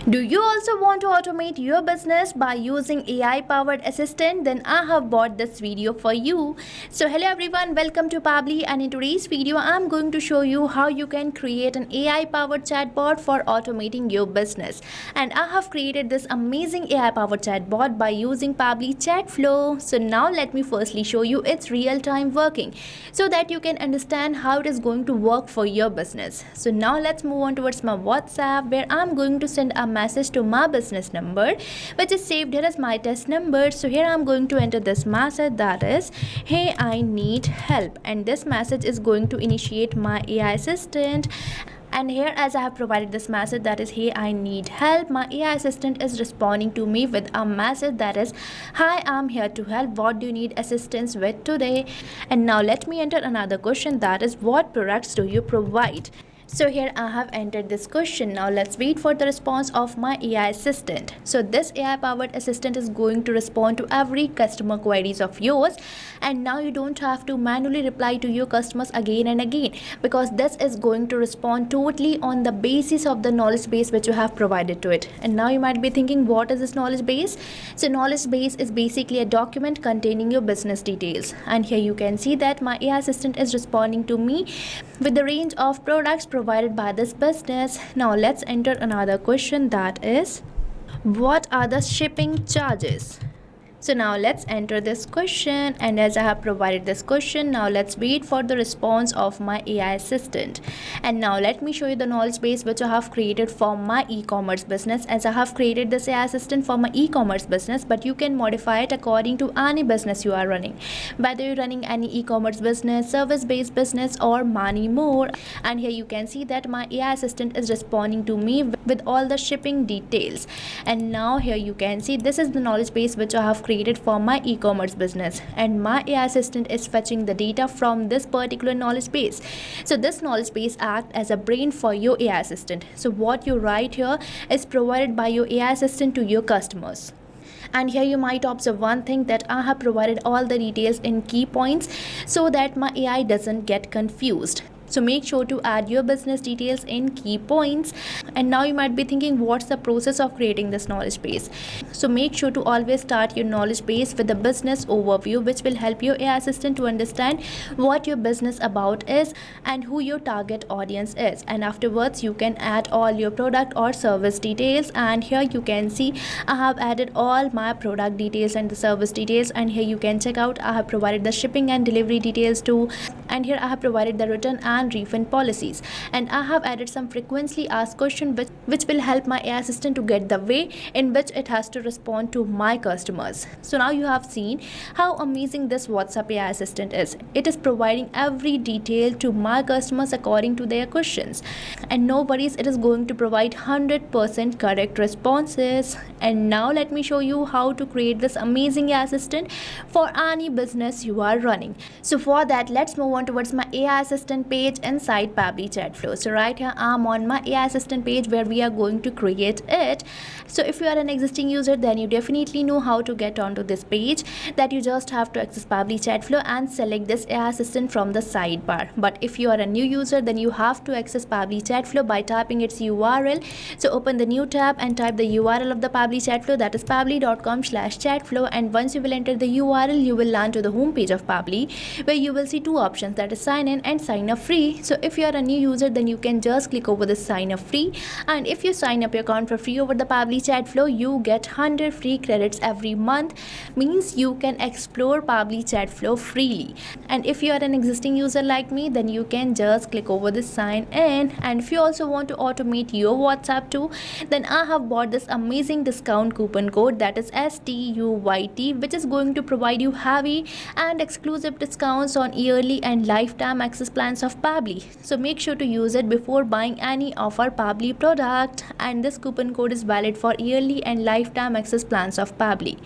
Do you also want to automate your business by using AI powered assistant? Then I have bought this video for you. So hello everyone, welcome to Pabbly, and in today's video I'm going to show you how you can create an AI powered chatbot for automating your business. And I have created this amazing AI powered chatbot by using Pabbly Chatflow. So now let me firstly show you its real time working so that you can understand how it is going to work for your business. So now let's move on towards my WhatsApp, where I'm going to send a message to my business number, which is saved here as my test number. So here I'm going to enter this message, that is, hey, I need help, and this message is going to initiate my AI assistant. And here, as I have provided this message, that is, hey, I need help, my AI assistant is responding to me with a message that is, hi, I'm here to help, what do you need assistance with today? And now let me enter another question, that is, what products do you provide? So here I have entered this question. Now let's wait for the response of my AI assistant. So this AI powered assistant is going to respond to every customer queries of yours, and now you don't have to manually reply to your customers again and again, because this is going to respond totally on the basis of the knowledge base which you have provided to it. And now you might be thinking, what is this knowledge base? So knowledge base is basically a document containing your business details, and here you can see that my AI assistant is responding to me with the range of products provided by this business. Now let's enter another question, that is, what are the shipping charges? So now let's enter this question, and as I have provided this question, now let's wait for the response of my AI assistant. And now let me show you the knowledge base which I have created for my e-commerce business, as I have created this AI assistant for my e-commerce business, but you can modify it according to any business you are running, whether you're running any e-commerce business, service-based business, or many more. And here you can see that my AI assistant is responding to me with all the shipping details. And now here you can see this is the knowledge base which I have created for my e-commerce business, and my AI assistant is fetching the data from this particular knowledge base. So this knowledge base acts as a brain for your AI assistant. So what you write here is provided by your AI assistant to your customers. And here you might observe one thing, that I have provided all the details in key points so that my AI doesn't get confused. So make sure to add your business details in key points. And now you might be thinking, what's the process of creating this knowledge base? So make sure to always start your knowledge base with a business overview, which will help your AI assistant to understand what your business about is and who your target audience is. And afterwards you can add all your product or service details. And here you can see I have added all my product details and the service details. And here you can check out I have provided the shipping and delivery details too. And here I have provided the return and refund policies, and I have added some frequently asked questions which will help my AI assistant to get the way in which it has to respond to my customers. So now you have seen how amazing this WhatsApp AI assistant is. It is providing every detail to my customers according to their questions, and no worries, it is going to provide 100% correct responses. And now let me show you how to create this amazing AI assistant for any business you are running. So for that, let's move on towards my AI assistant page inside Pabbly Chatflow. So right here I'm on my AI assistant page where we are going to create it. So if you are an existing user, then you definitely know how to get onto this page, that you just have to access Pabbly Chatflow and select this AI assistant from the sidebar. But if you are a new user, then you have to access Pabbly Chatflow by typing its URL. So open the new tab and type the URL of the Pabbly Chatflow, that is pabbly.com/chatflow, and once you will enter the URL, you will land to the home page of Pabbly, where you will see two options, that is sign in and sign up free. So if you are a new user, then you can just click over the sign up free, and if you sign up your account for free over the Pabbly Chatflow, you get 100 free credits every month, means you can explore Pabbly Chatflow freely. And if you are an existing user like me, then you can just click over the sign in. And if you also want to automate your WhatsApp too, then I have bought this amazing discount coupon code, that is STUYT, which is going to provide you heavy and exclusive discounts on yearly and lifetime access plans of Pabbly. So make sure to use it before buying any of our Pabbly product, and this coupon code is valid for yearly and lifetime access plans of Pabbly.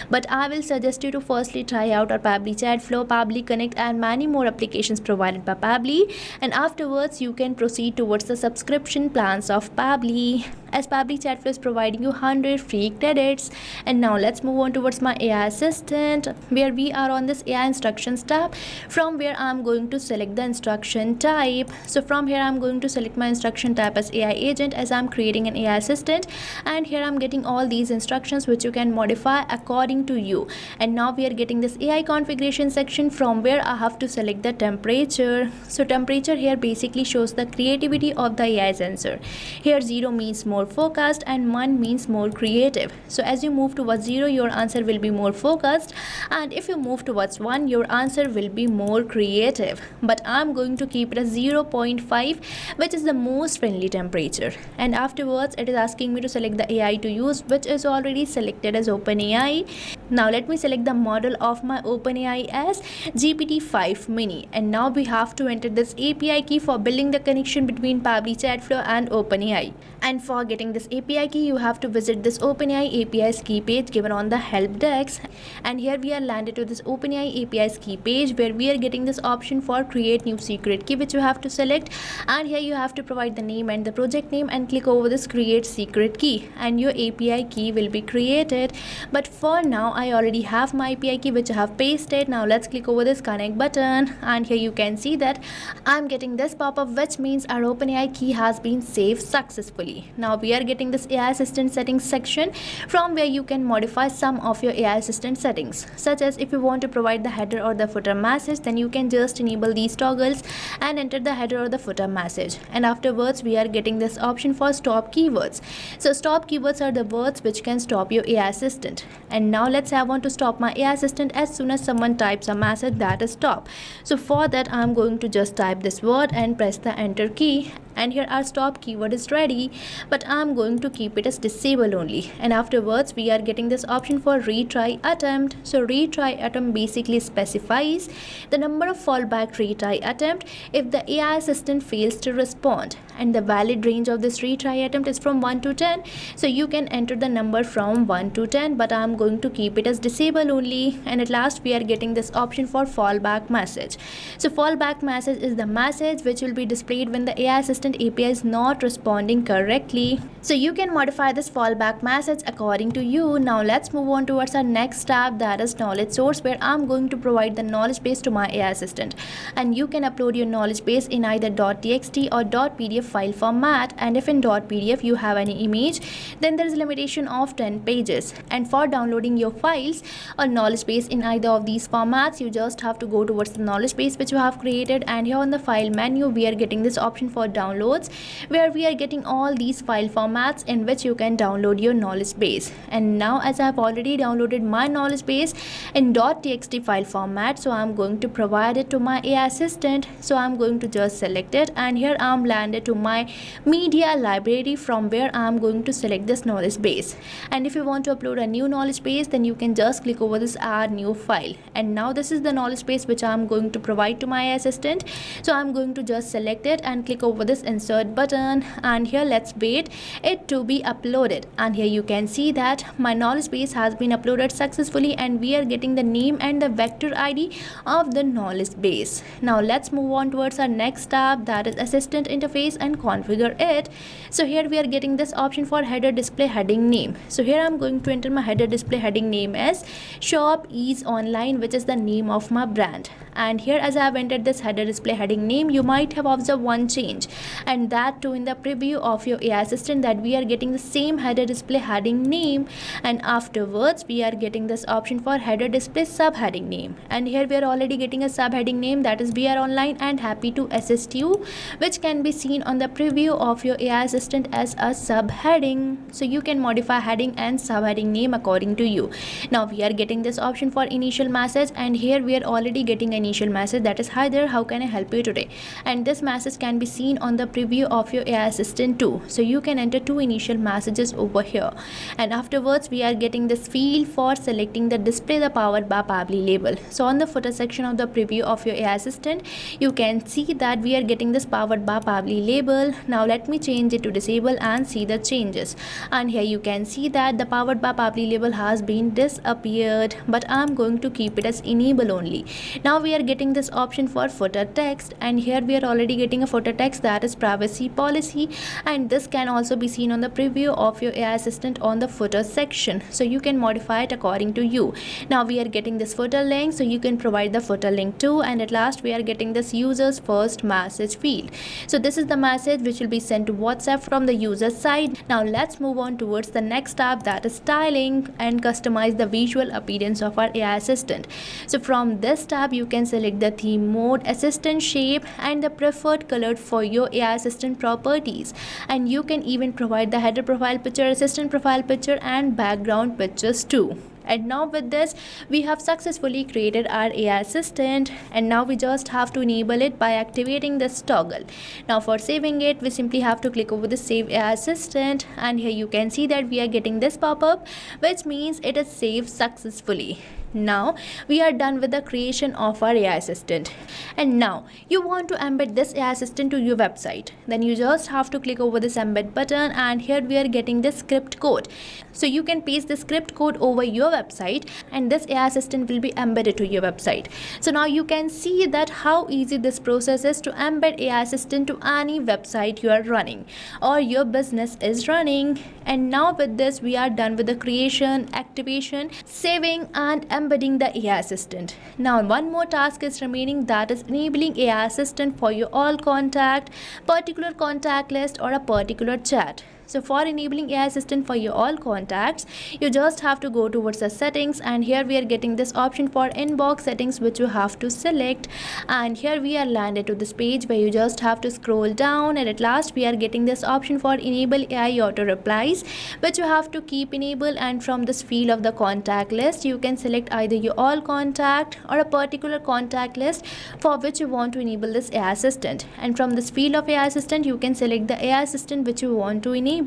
But I will suggest you to firstly try out our Pabbly Chatflow, Pabbly Connect, and many more applications provided by Pabbly, and afterwards you can proceed towards the subscription plans of Pabbly. as Pabbly Chatflow is providing you 100 free credits. And now let's move on towards my AI assistant, where we are on this AI instructions tab, from where I'm going to select the instruction type. So from here I'm going to select my instruction type as AI agent, as I'm creating an AI assistant, and here I'm getting all these instructions which you can modify according to you. And now we are getting this AI configuration section, from where I have to select the temperature. So temperature here basically shows the creativity of the AI sensor. Here 0 means more focused and 1 means more creative. So as you move towards 0, your answer will be more focused, and if you move towards 1, your answer will be more creative. But I'm going to keep it as 0.5, which is the most friendly temperature. And afterwards it is asking me to select the AI to use, which is already selected as OpenAI. Now let me select the model of my OpenAI as GPT-5 mini, and now we have to enter this API key for building the connection between Pabbly Chatflow and OpenAI. And for getting this API key, you have to visit this OpenAI API's key page given on the help desk. And here we are landed to this OpenAI API's key page, where we are getting this option for create new secret key, which you have to select. And here you have to provide the name and the project name and click over this create secret key, and your API key will be created. But for now I already have my API key which I have pasted. Now let's click over this connect button, and here you can see that I'm getting this pop-up, which means our OpenAI key has been saved successfully. Now we are getting this AI assistant settings section, from where you can modify some of your AI assistant settings, such as if you want to provide the header or the footer message, then you can just enable these toggles and enter the header or the footer message. And afterwards we are getting this option for stop keywords. So stop keywords are the words which can stop your AI assistant. And now let's say I want to stop my AI assistant as soon as someone types a message that is stop. So for that I'm going to just type this word and press the enter key, and here our stop keyword is ready, but I'm going to keep it as disable only. And afterwards we are getting this option for retry attempt. So retry attempt basically specifies the number of fallback retry attempt if the AI assistant fails to respond, and the valid range of this retry attempt is from 1 to 10. So you can enter the number from 1 to 10, but I'm going to keep it as disable only. And at last we are getting this option for fallback message. So fallback message is the message which will be displayed when the AI assistant API is not responding correctly. So you can modify this fallback message according to you. Now let's move on towards our next tab, that is knowledge source, where I'm going to provide the knowledge base to my AI assistant. And you can upload your knowledge base in either .txt or .pdf file format, and if in .pdf you have any image, then there is a limitation of 10 pages. And for downloading your files or knowledge base in either of these formats, you just have to go towards the knowledge base which you have created, and here on the file menu we are getting this option for downloads, where we are getting all these file formats in which you can download your knowledge base. And now as I have already downloaded my knowledge base in .txt file format, so I'm going to provide it to my AI assistant. So I'm going to just select it, and here I'm landed to my media library, from where I'm going to select this knowledge base. And if you want to upload a new knowledge base, then you can just click over this add new file. And now this is the knowledge base which I'm going to provide to my AI assistant. So I'm going to just select it and click over this insert button, and here let's wait it to be uploaded. And here you can see that my knowledge base has been uploaded successfully, and we are getting the name and the vector ID of the knowledge base. Now let's move on towards our next tab, that is assistant interface, and configure it. So here we are getting this option for header display heading name. So here I'm going to enter my header display heading name as Shop Is Online, which is the name of my brand. And here as I have entered this header display heading name, you might have observed one change, and that too in the preview of your AI assistant, that we are getting the same header display heading name, and afterwards we are getting this option for header display subheading name. And here we are already getting a subheading name, that is we are online and happy to assist you, which can be seen on the preview of your AI assistant as a subheading. So you can modify heading and subheading name according to you. Now we are getting this option for initial message, and here we are already getting an initial message, that is hi there, how can I help you today. And this message can be seen on the preview of your AI assistant too. So you can enter 2 initial messages over here. And afterwards we are getting this field for selecting the display the powered by Pabbly label. So on the footer section of the preview of your AI assistant, you can see that we are getting this powered by Pabbly label enable. Now let me change it to disable and see the changes. And here you can see that the powered by Pabbly label has been disappeared, but I'm going to keep it as enable only. Now we are getting this option for footer text, and here we are already getting a footer text that is privacy policy, and this can also be seen on the preview of your AI assistant on the footer section, so you can modify it according to you. Now we are getting this footer link, so you can provide the footer link too. And at last we are getting this users first message field, so this is the message which will be sent to WhatsApp from the user side. Now let's move on towards the next tab, that is styling and customize the visual appearance of our AI assistant. So from this tab you can select the theme mode, assistant shape, and the preferred color for your AI assistant properties, and you can even provide the header profile picture, assistant profile picture, and background pictures too. And now with this we have successfully created our AI assistant, and now we just have to enable it by activating this toggle. Now for saving it, we simply have to click over the save AI assistant, and here you can see that we are getting this pop-up, which means it is saved successfully. Now we are done with the creation of our AI assistant, and now you want to embed this AI assistant to your website. Then you just have to click over this embed button, and here we are getting the script code. So you can paste the script code over your website, and this AI assistant will be embedded to your website. So now you can see that how easy this process is to embed AI assistant to any website you are running or your business is running. And now with this we are done with the creation, activation, saving, and embedding the AI assistant. Now one more task is remaining, that is enabling AI assistant for your all contact, particular contact list, or a particular chat. So for enabling AI assistant for your all contacts, you just have to go towards the settings, and here we are getting this option for inbox settings which you have to select. And here we are landed to this page where you just have to scroll down, and at last we are getting this option for enable AI auto replies which you have to keep enabled. And from this field of the contact list you can select either your all contact or a particular contact list for which you want to enable this AI assistant. And from this field of AI assistant you can select the AI assistant which you want to enable.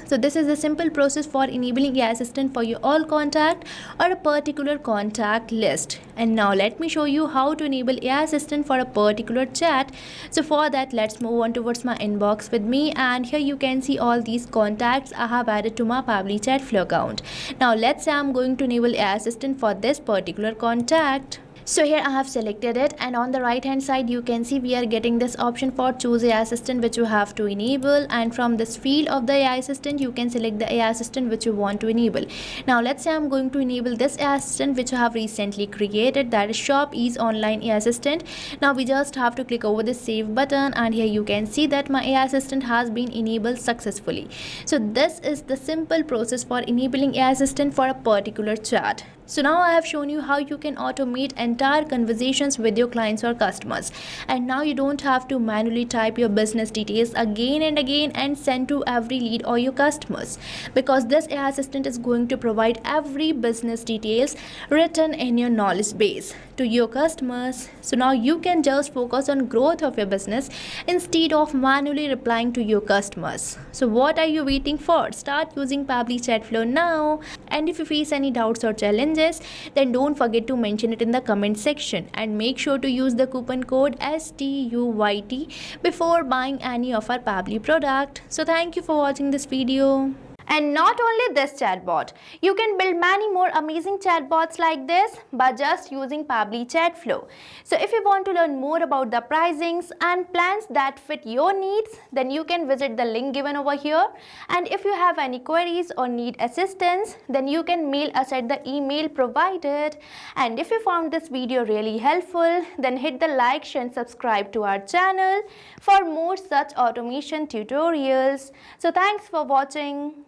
So this is a simple process for enabling AI assistant for your all contact or a particular contact list. And now let me show you how to enable AI assistant for a particular chat. So for that let's move on towards my inbox with me, and here you can see all these contacts I have added to my Pabbly Chatflow account. Now let's say I'm going to enable AI assistant for this particular contact. So here I have selected it, and on the right hand side you can see we are getting this option for choose AI assistant which you have to enable. And from this field of the AI assistant you can select the AI assistant which you want to enable. Now let's say I'm going to enable this AI assistant which I have recently created, that is Shop Ease Online AI Assistant. Now we just have to click over the save button, and here you can see that my AI assistant has been enabled successfully. So this is the simple process for enabling AI assistant for a particular chat. So now I have shown you how you can automate entire conversations with your clients or customers, and now you don't have to manually type your business details again and again and send to every lead or your customers, because this AI assistant is going to provide every business details written in your knowledge base to your customers. So now you can just focus on growth of your business instead of manually replying to your customers. So what are you waiting for? Start using Pabbly Chatflow now. And if you face any doubts or challenges, then don't forget to mention it in the comment section, and make sure to use the coupon code STUYT before buying any of our Pabbly product. So thank you for watching this video. And not only this chatbot, you can build many more amazing chatbots like this by just using Pabbly Chatflow. So if you want to learn more about the pricings and plans that fit your needs, then you can visit the link given over here. And if you have any queries or need assistance, then you can mail us at the email provided. And if you found this video really helpful, then hit the like, share and subscribe to our channel for more such automation tutorials. So thanks for watching.